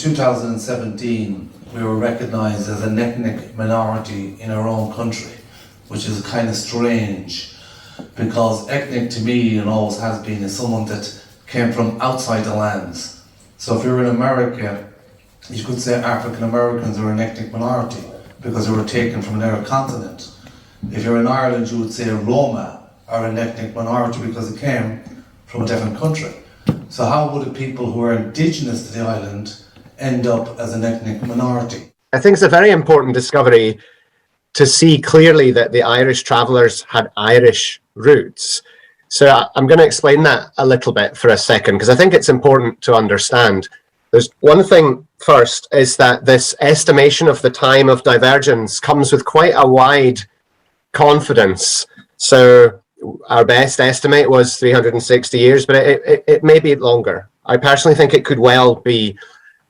2017, we were recognised as an ethnic minority in our own country, which is kind of strange, because ethnic to me, and always has been, is someone that came from outside the lands. So if you're in America, you could say African Americans are an ethnic minority because they were taken from another continent. If you're in Ireland, you would say Roma are an ethnic minority because they came from a different country. So how would the people who are indigenous to the island end up as an ethnic minority? I think it's a very important discovery to see clearly that the Irish travellers had Irish roots. So I'm going to explain that a little bit for a second, because I think it's important to understand. There's one thing first, is that this estimation of the time of divergence comes with quite a wide confidence. So our best estimate was 360 years, but it may be longer. I personally think it could well be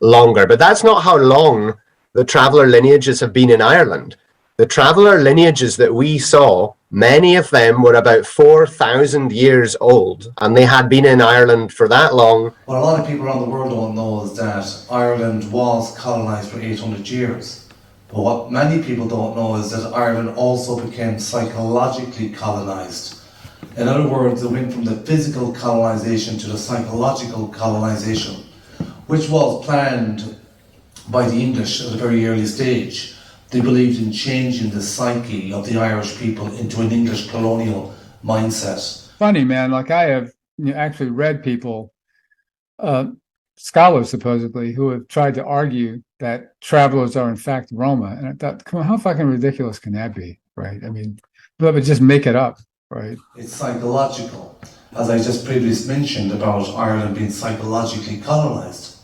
longer, but that's not how long the traveller lineages have been in Ireland. The traveller lineages that we saw, many of them were about 4,000 years old, and they had been in Ireland for that long. What a lot of people around the world don't know is that Ireland was colonised for 800 years. But what many people don't know is that Ireland also became psychologically colonised. In other words, it went from the physical colonisation to the psychological colonisation, which was planned by the English at a very early stage. They believed in changing the psyche of the Irish people into an English colonial mindset. Funny, man, like I have actually read people, scholars supposedly, who have tried to argue that travelers are in fact Roma. And I thought, come on, how fucking ridiculous can that be, right? I mean, but just make it up, right? It's psychological, as I just previously mentioned about Ireland being psychologically colonised.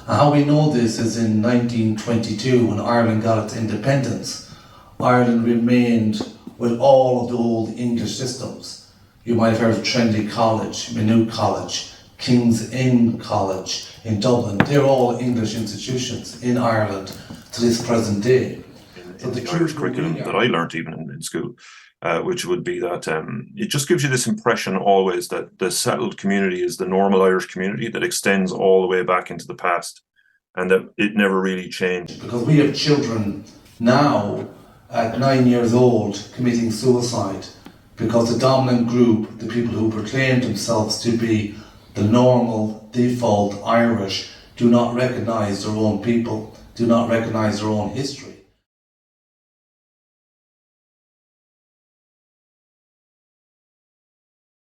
And how we know this is in 1922, when Ireland got its independence, Ireland remained with all of the old English systems. You might have heard of Trinity College, Maynooth College, King's Inn College in Dublin. They're all English institutions in Ireland to this present day. In the Irish curriculum that I learnt even in school, which would be that it just gives you this impression always that the settled community is the normal Irish community that extends all the way back into the past, and that it never really changed. Because we have children now at 9 years old committing suicide because the dominant group, the people who proclaim themselves to be the normal default Irish, do not recognise their own people, do not recognise their own history.